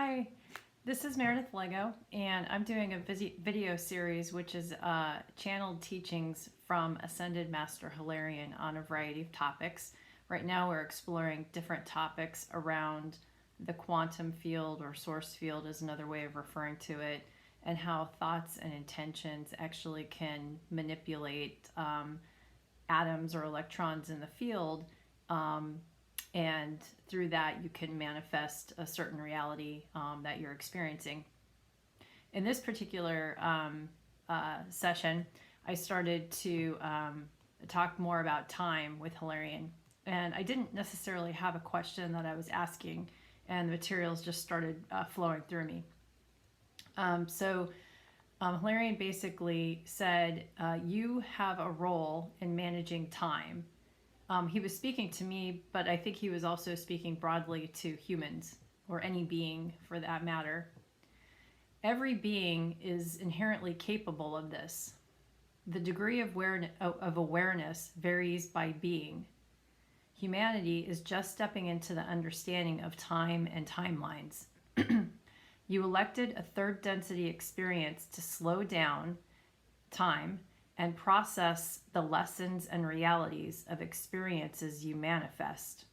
Hi, this is Meredith Lego, and I'm doing a video series which is channeled teachings from Ascended Master Hilarion on a variety of topics. Right now we're exploring different topics around the quantum field, or source field is another way of referring to it, and how thoughts and intentions actually can manipulate atoms or electrons in the field, and through that you can manifest a certain reality that you're experiencing. In this particular session, I started to talk more about time with Hilarion, and I didn't necessarily have a question that I was asking, and the materials just started flowing through me. Hilarion basically said, you have a role in managing time. He was speaking to me, but I think he was also speaking broadly to humans, or any being for that matter. Every being is inherently capable of this. The degree of awareness varies by being. Humanity is just stepping into the understanding of time and timelines. You elected a third density experience to slow down time and process the lessons and realities of experiences you manifest.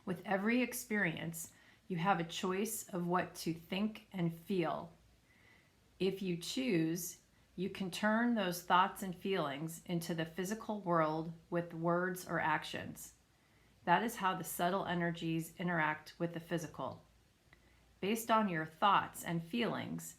With every experience, you have a choice of what to think and feel. If you choose, you can turn those thoughts and feelings into the physical world with words or actions. That is how the subtle energies interact with the physical. Based on your thoughts and feelings,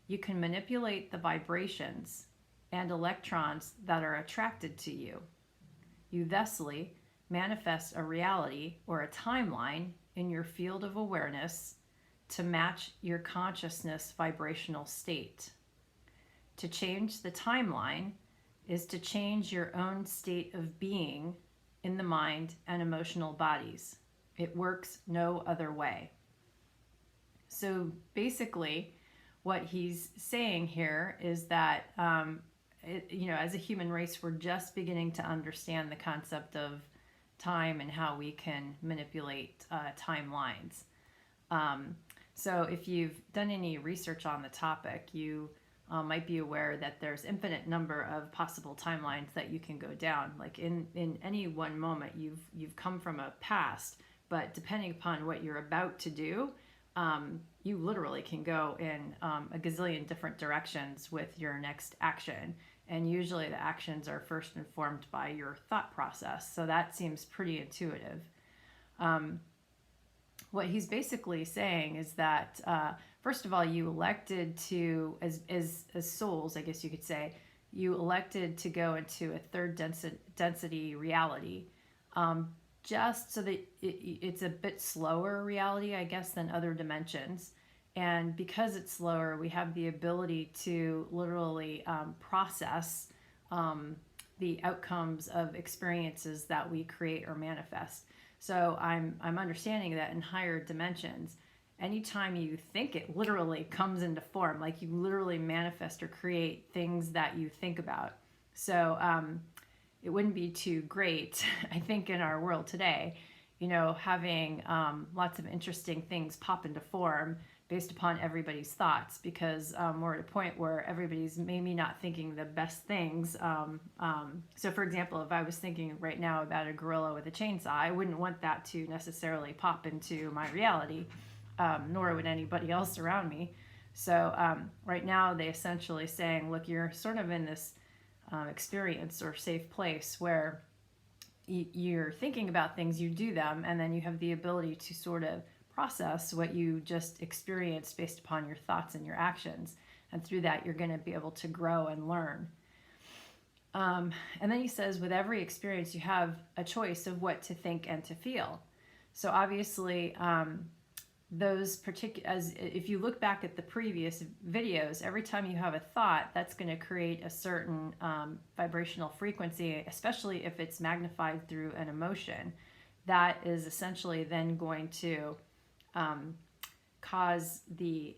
you can manipulate the vibrations and electrons that are attracted to you. You thusly manifest a reality or a timeline in your field of awareness to match your consciousness vibrational state. To change the timeline is to change your own state of being in the mind and emotional bodies. It works no other way. So basically, what he's saying here is that as a human race, we're just beginning to understand the concept of time and how we can manipulate timelines. So if you've done any research on the topic, you might be aware that there's infinite number of possible timelines that you can go down. Like in any one moment, you've come from a past, but depending upon what you're about to do, you literally can go in a gazillion different directions with your next action. And usually the actions are first informed by your thought process. So that seems pretty intuitive. What he's basically saying is that, first of all, you elected to, as souls, I guess you could say, you elected to go into a third density reality, just so that it's a bit slower reality, I guess, than other dimensions. And because it's slower, we have the ability to literally process the outcomes of experiences that we create or manifest. So I'm understanding that in higher dimensions, anytime you think, it literally comes into form, like you literally manifest or create things that you think about. So it wouldn't be too great, I think, in our world today, having lots of interesting things pop into form based upon everybody's thoughts, because we're at a point where everybody's maybe not thinking the best things. So for example, if I was thinking right now about a gorilla with a chainsaw, I wouldn't want that to necessarily pop into my reality, nor would anybody else around me. So right now they essentially saying, look, you're sort of in this experience or safe place where you're thinking about things, you do them, and then you have the ability to sort of process what you just experienced based upon your thoughts and your actions. And through that, you're going to be able to grow and learn. And then he says, with every experience, you have a choice of what to think and to feel. So obviously, those particular, as if you look back at the previous videos, every time you have a thought, that's going to create a certain vibrational frequency, especially if it's magnified through an emotion. That is essentially then going to cause the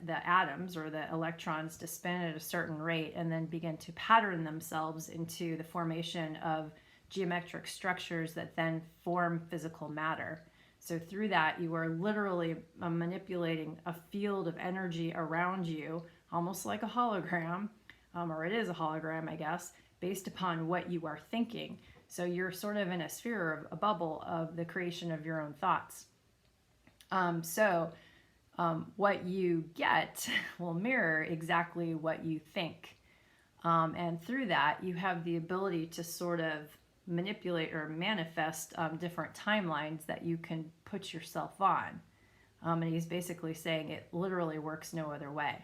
atoms or the electrons to spin at a certain rate and then begin to pattern themselves into the formation of geometric structures that then form physical matter. So through that, you are literally manipulating a field of energy around you, almost like a hologram, or it is a hologram, I guess, based upon what you are thinking. So you're sort of in a sphere, of a bubble of the creation of your own thoughts. What you get will mirror exactly what you think. And through that, you have the ability to sort of manipulate or manifest different timelines that you can put yourself on. And he's basically saying it literally works no other way.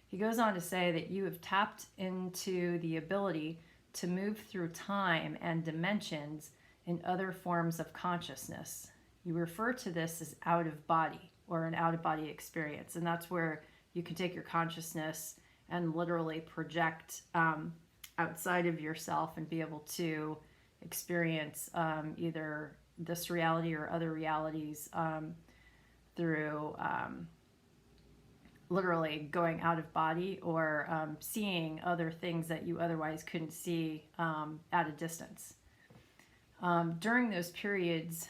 He goes on to say that you have tapped into the ability to move through time and dimensions in other forms of consciousness. You refer to this as out of body, or an out of body experience. And that's where you can take your consciousness and literally project outside of yourself and be able to experience either this reality or other realities through literally going out of body, or seeing other things that you otherwise couldn't see at a distance. During those periods,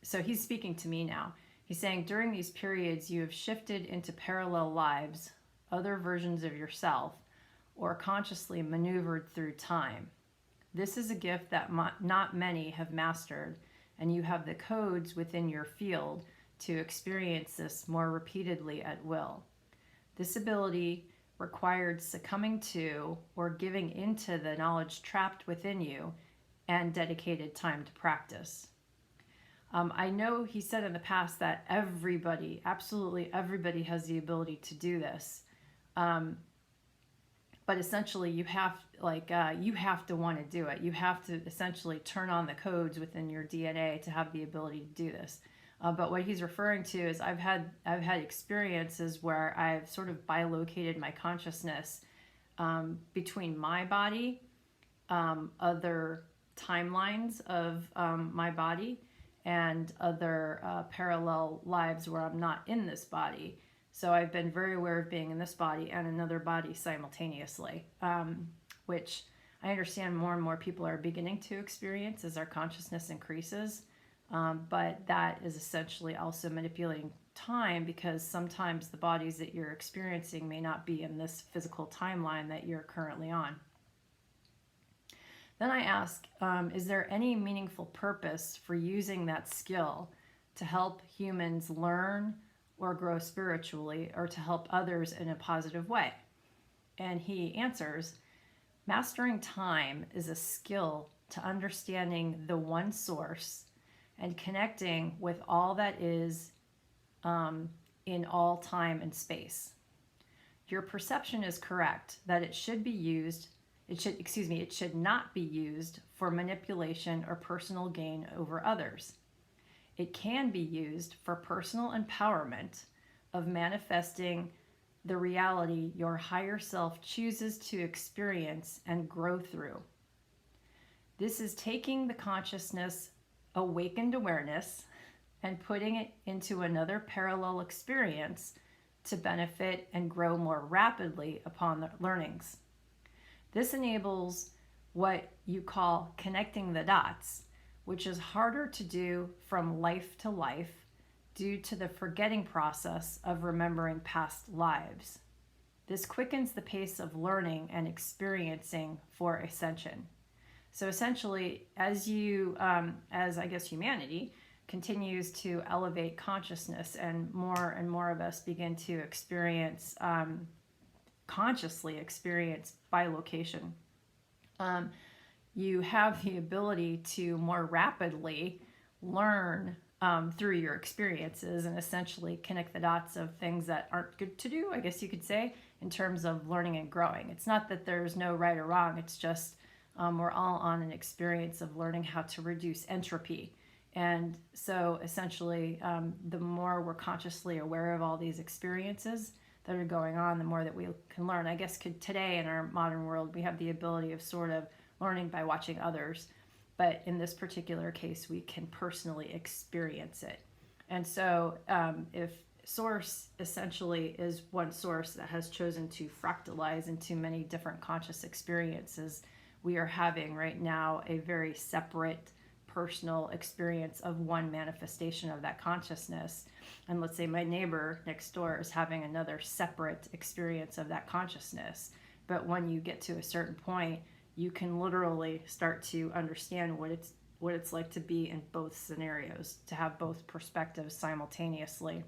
so he's speaking to me now. He's saying during these periods you have shifted into parallel lives, other versions of yourself, or consciously maneuvered through time. This is a gift that not many have mastered, and you have the codes within your field to experience this more repeatedly at will. This ability required succumbing to or giving into the knowledge trapped within you and dedicated time to practice. I know he said in the past that everybody, absolutely everybody, has the ability to do this. But essentially you have to want to do it. You have to essentially turn on the codes within your DNA to have the ability to do this. But what he's referring to is I've had experiences where I've sort of bilocated my consciousness between my body, other timelines of my body, and other parallel lives where I'm not in this body. So I've been very aware of being in this body and another body simultaneously, which I understand more and more people are beginning to experience as our consciousness increases. But that is essentially also manipulating time, because sometimes the bodies that you're experiencing may not be in this physical timeline that you're currently on. Then I ask, is there any meaningful purpose for using that skill to help humans learn or grow spiritually, or to help others in a positive way? And he answers, mastering time is a skill to understanding the one source and connecting with all that is in all time and space. Your perception is correct that it should not be used for manipulation or personal gain over others. It can be used for personal empowerment of manifesting the reality your higher self chooses to experience and grow through. This is taking the consciousness awakened awareness and putting it into another parallel experience to benefit and grow more rapidly upon the learnings. This enables what you call connecting the dots, which is harder to do from life to life due to the forgetting process of remembering past lives. This quickens the pace of learning and experiencing for ascension. So essentially, as I guess humanity continues to elevate consciousness and more of us begin to experience, consciously experience bilocation, you have the ability to more rapidly learn through your experiences and essentially connect the dots of things that aren't good to do, I guess you could say, in terms of learning and growing. It's not that there's no right or wrong, it's just we're all on an experience of learning how to reduce entropy. And so essentially, the more we're consciously aware of all these experiences that are going on, the more that we can learn. I guess today in our modern world, we have the ability of sort of learning by watching others. But in this particular case, we can personally experience it. And so if source essentially is one source that has chosen to fractalize into many different conscious experiences, we are having right now a very separate personal experience of one manifestation of that consciousness. And let's say my neighbor next door is having another separate experience of that consciousness. But when you get to a certain point, you can literally start to understand what it's like to be in both scenarios, to have both perspectives simultaneously.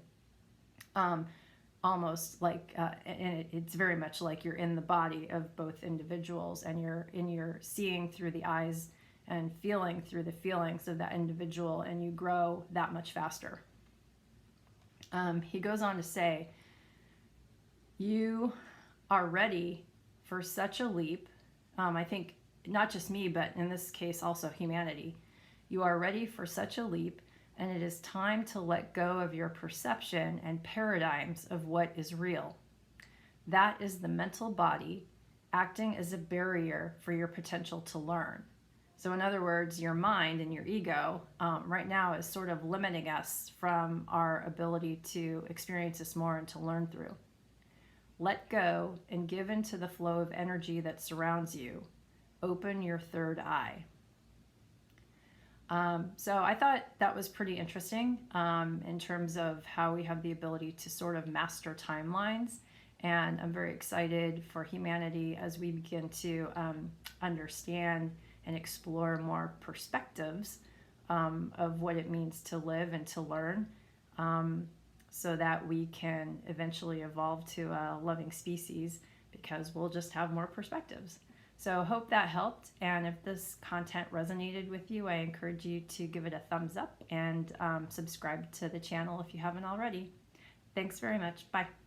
Almost like, and it's very much like you're in the body of both individuals, and you're seeing through the eyes and feeling through the feelings of that individual, and you grow that much faster. He goes on to say, you are ready for such a leap. I think not just me, but in this case also humanity. You are ready for such a leap, and it is time to let go of your perception and paradigms of what is real. That is the mental body acting as a barrier for your potential to learn. So in other words, your mind and your ego right now is sort of limiting us from our ability to experience this more and to learn through. Let go and give into the flow of energy that surrounds you. Open your third eye. So I thought that was pretty interesting in terms of how we have the ability to sort of master timelines. And I'm very excited for humanity as we begin to understand and explore more perspectives of what it means to live and to learn, so that we can eventually evolve to a loving species, because we'll just have more perspectives. So hope that helped, and if this content resonated with you, I encourage you to give it a thumbs up and subscribe to the channel if you haven't already. Thanks very much. Bye.